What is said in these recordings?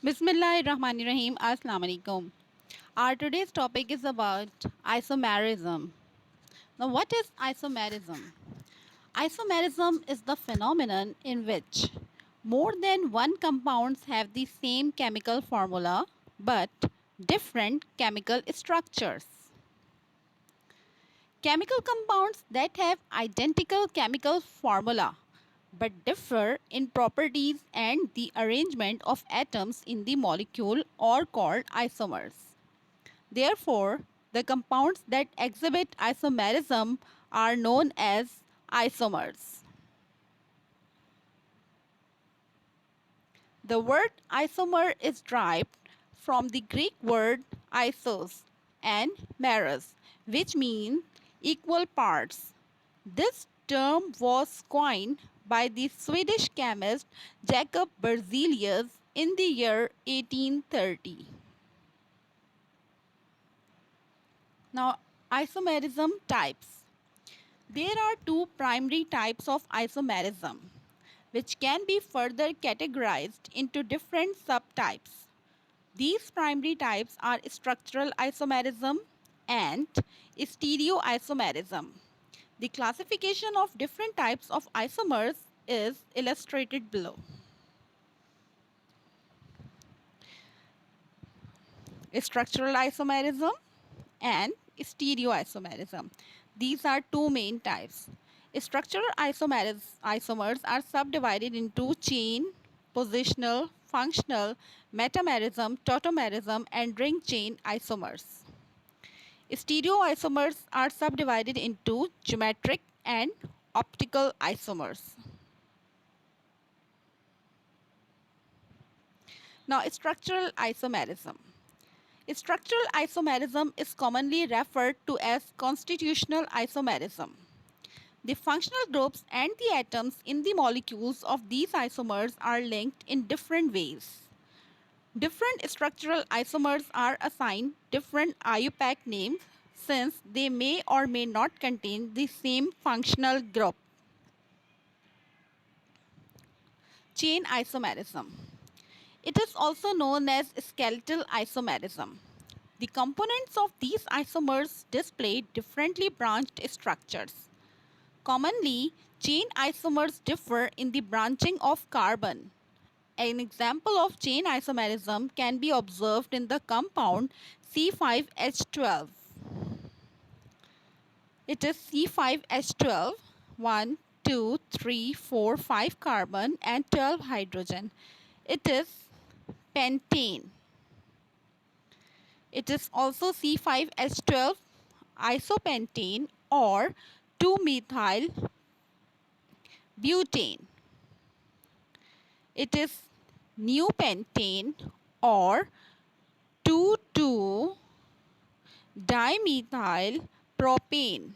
Bismillahirrahmanirrahim. Assalamu alaikum. Our today's topic is about isomerism. Now, what is isomerism? Isomerism is the phenomenon in which more than one compounds have the same chemical formula but different chemical structures. Chemical compounds that have identical chemical formula but differ in properties and the arrangement of atoms in the molecule are called isomers. Therefore, the compounds that exhibit isomerism are known as isomers. The word isomer is derived from the Greek word isos and meros, which mean equal parts. This term was coined by the Swedish chemist Jacob Berzelius in the year 1830. Now, isomerism types. There are two primary types of isomerism, which can be further categorized into different subtypes. These primary types are structural isomerism and stereoisomerism. The classification of different types of isomers is illustrated below. Structural isomerism and stereoisomerism. These are two main types. Structural isomers are subdivided into chain, positional, functional, metamerism, tautomerism, and ring chain isomers. Stereoisomers are subdivided into geometric and optical isomers. Now, structural isomerism. Structural isomerism is commonly referred to as constitutional isomerism. The functional groups and the atoms in the molecules of these isomers are linked in different ways. Different structural isomers are assigned different IUPAC names since they may or may not contain the same functional group. Chain isomerism. It is also known as skeletal isomerism. The components of these isomers display differently branched structures. Commonly, chain isomers differ in the branching of carbon. An example of chain isomerism can be observed in the compound C5H12. It is C5H12, 1, 2, 3, 4, 5 carbon and 12 hydrogen. It is pentane. It is also C5H12 isopentane or 2-methyl butane. It is new pentane or 2,2-dimethyl propane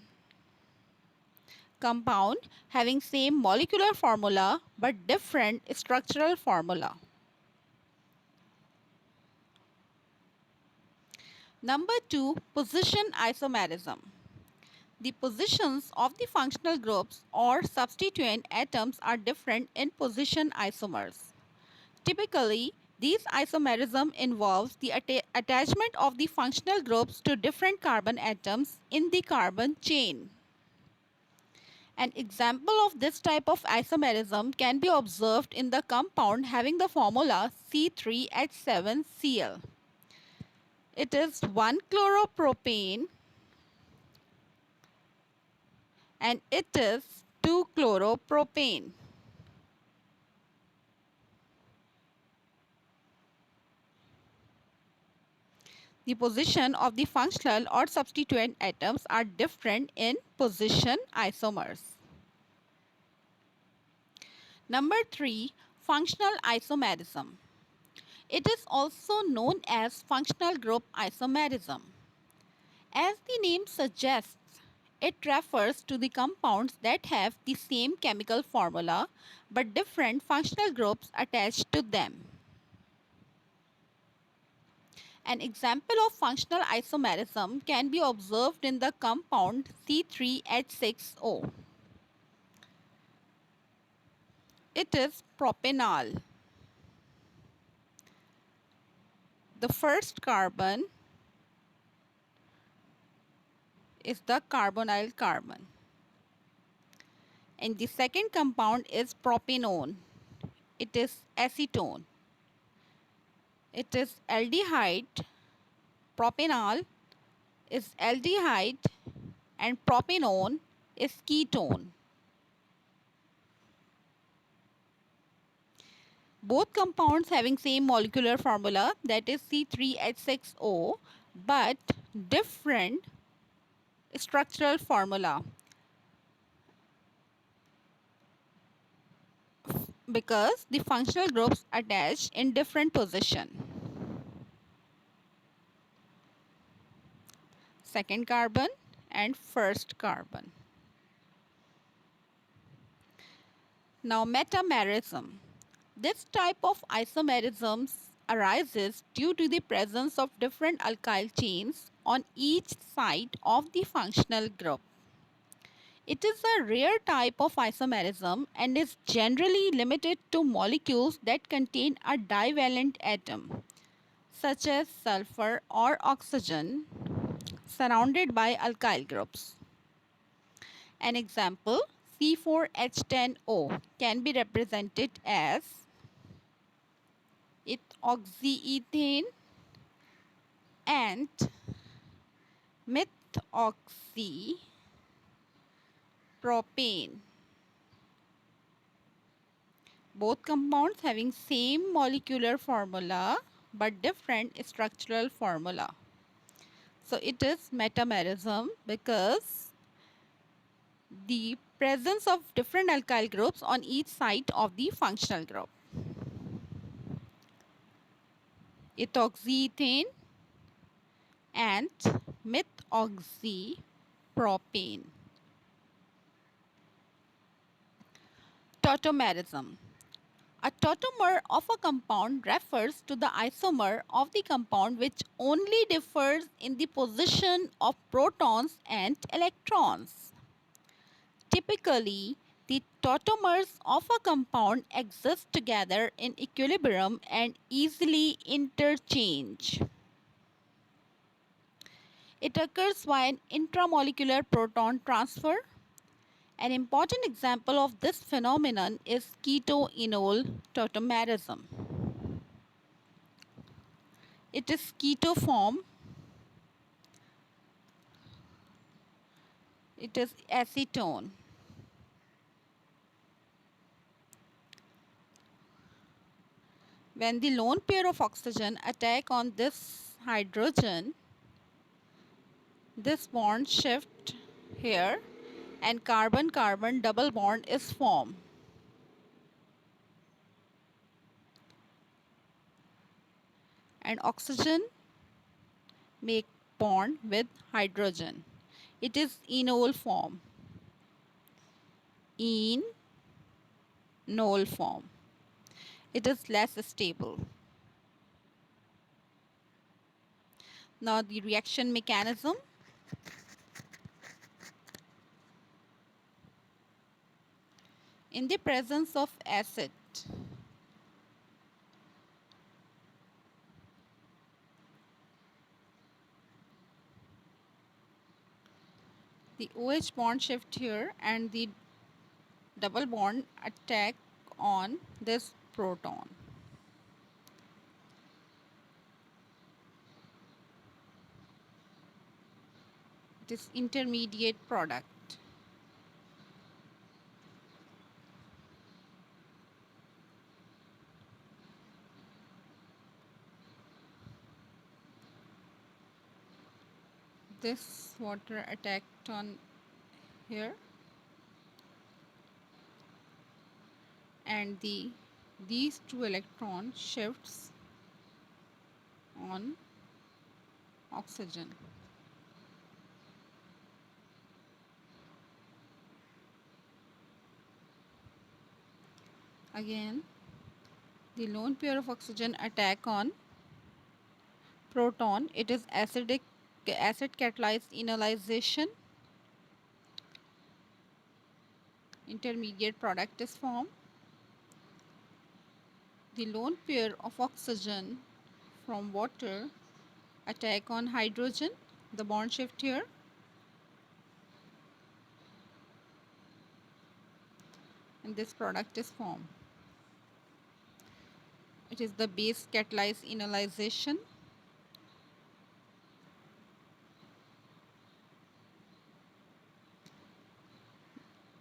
compound having same molecular formula but different structural formula. Number 2, position isomerism. The positions of the functional groups or substituent atoms are different in position isomers. Typically, this isomerism involves the attachment of the functional groups to different carbon atoms in the carbon chain. An example of this type of isomerism can be observed in the compound having the formula C3H7Cl. It is 1-chloropropane and it is 2-chloropropane. The position of the functional or substituent atoms are different in position isomers. Number 3, functional isomerism. It is also known as functional group isomerism. As the name suggests, it refers to the compounds that have the same chemical formula but different functional groups attached to them. An example of functional isomerism can be observed in the compound C3H6O. It is propanol. The first carbon is the carbonyl carbon. And the second compound is propanone. It is acetone. It is aldehyde. Propanol is aldehyde and propanone is ketone. Both compounds having same molecular formula, that is C3H6O, but different structural formula, because the functional groups attached in different position. Second carbon and first carbon. Now metamerism. This type of isomerism arises due to the presence of different alkyl chains on each side of the functional group. It is a rare type of isomerism and is generally limited to molecules that contain a divalent atom, such as sulfur or oxygen, surrounded by alkyl groups. An example, C4H10O can be represented as ethoxyethane and methoxypropane. Both compounds having same molecular formula but different structural formula. So it is metamerism because the presence of different alkyl groups on each side of the functional group. Ethoxyethane and methoxypropane. Tertomarism. A tautomer of a compound refers to the isomer of the compound which only differs in the position of protons and electrons. Typically, the tautomers of a compound exist together in equilibrium and easily interchange. It occurs via an intramolecular proton transfer. An important example of this phenomenon is Keto-Enol tautomerism. It is keto form. It is acetone. When the lone pair of oxygen attack on this hydrogen, this bond shift here and carbon-carbon double bond is formed. And oxygen make bond with hydrogen. It is enol form. Enol form. It is less stable. Now the reaction mechanism. In the presence of acid, the OH bond shift here and the double bond attack on this proton. This intermediate product. This water attacked on here and these two electron shifts on oxygen. Again, the lone pair of oxygen attack on proton. It is acid catalyzed enolization. Intermediate product is formed. The lone pair of oxygen from water attack on hydrogen, the bond shift here, and this product is formed. It is the base catalyzed enolization.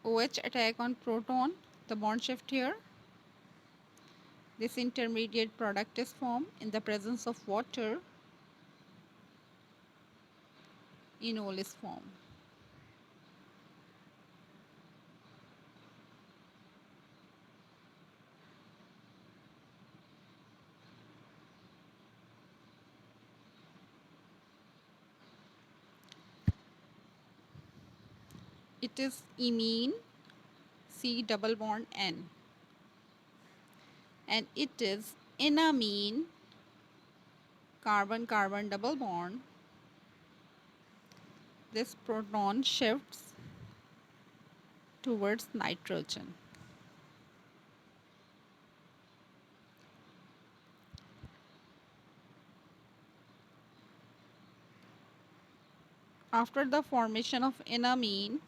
OH attack on proton, the bond shift here. This intermediate product is formed in the presence of water. Enol is formed. It is imine, C double bond N, and it is enamine, carbon-carbon double bond. This proton shifts towards nitrogen. After the formation of enamine,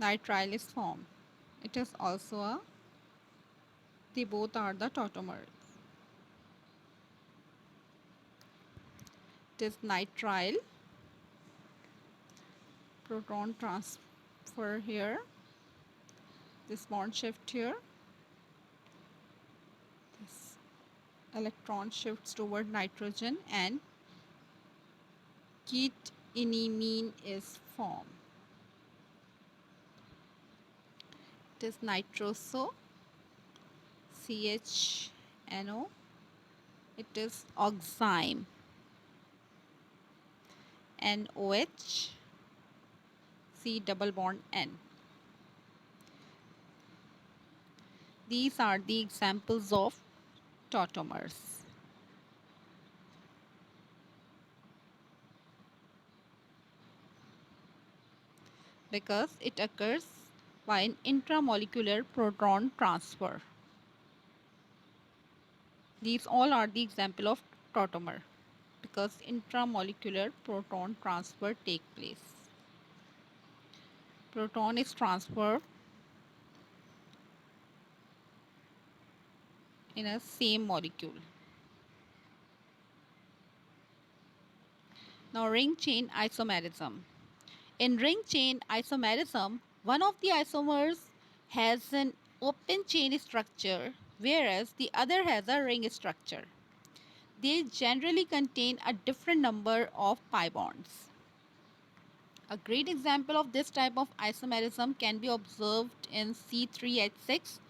nitrile is formed. It is also they both are the tautomers. It is nitrile, proton transfer here, this bond shift here, this electron shifts toward nitrogen, and ketenimine is formed. It is nitroso, CHNO. It is oxime, NOH, C double bond N. These are the examples of tautomers. Because it occurs by an intramolecular proton transfer. These all are the example of tautomer because intramolecular proton transfer take place. Proton is transferred in a same molecule. Now ring chain isomerism. In ring chain isomerism, one of the isomers has an open chain structure whereas the other has a ring structure. They generally contain a different number of pi bonds. A great example of this type of isomerism can be observed in C3H6,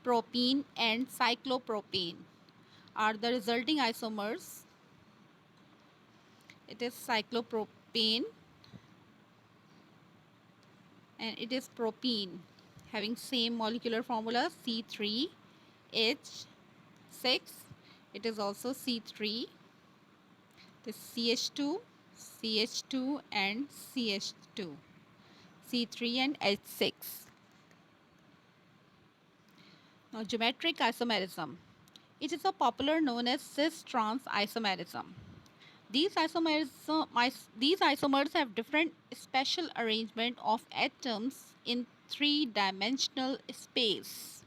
propene and cyclopropane are the resulting isomers. It is cyclopropane and it is propene having same molecular formula C3H6. It is also C3. This CH2, CH2 and CH2. C3 and H6. Now geometric isomerism. It is a popular known as Cis Trans Isomerism. These isomers have different special arrangement of atoms in three-dimensional space.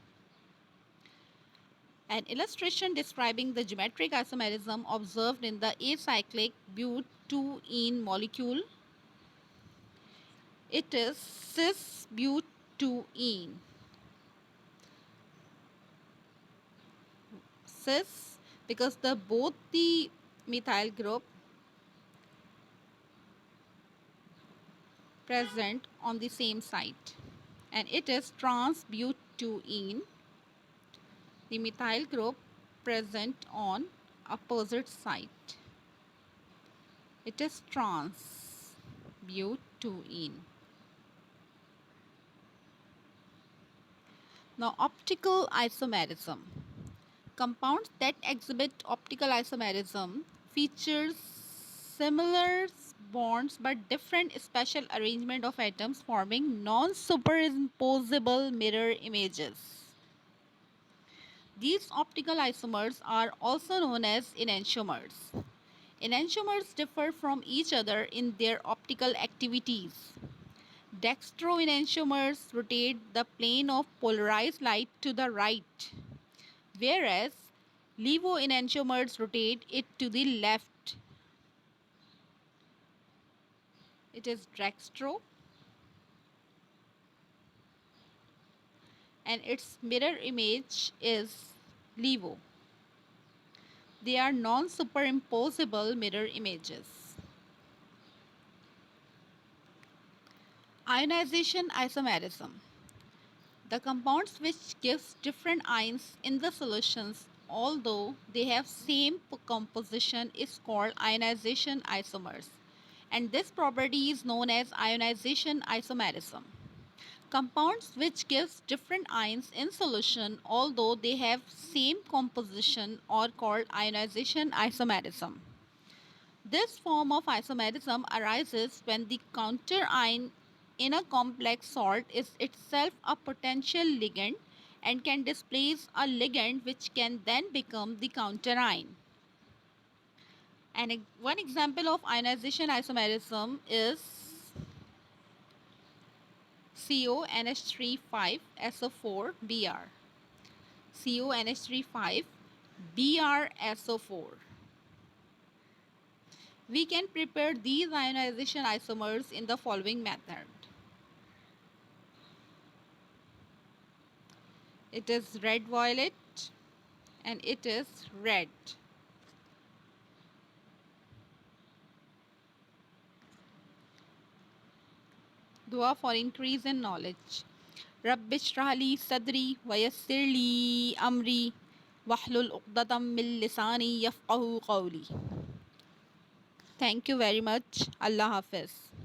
An illustration describing the geometric isomerism observed in the acyclic butene molecule. It is cis-butene. Cis because both the methyl group present on the same site, and it is trans-butene, the methyl group present on opposite site. It is trans-butene. Now optical isomerism. Compounds that exhibit optical isomerism features similar bonds but different special arrangement of atoms forming non-superimposable mirror images. These optical isomers are also known as enantiomers. Enantiomers differ from each other in their optical activities. Dextroenantiomers rotate the plane of polarized light to the right, whereas levoenantiomers rotate it to the left. It is dextro and its mirror image is levo. They are non-superimposable mirror images. Ionization isomerism. The compounds which gives different ions in the solutions although they have same composition is called ionization isomers, and this property is known as ionization isomerism. Compounds which gives different ions in solution although they have same composition are called ionization isomerism. This form of isomerism arises when the counter ion in a complex salt is itself a potential ligand and can displace a ligand which can then become the counter ion. And one example of ionization isomerism is CONH3 5SO4 Br. CONH3 5BrSO4. We can prepare these ionization isomers in the following method. It is red violet and it is red. Dua for increase in knowledge. رب اشرح لي صدري ويسر لي أمري واحلل عقدة من لساني يفقهوا قولي. Thank you very much. Allah Hafiz.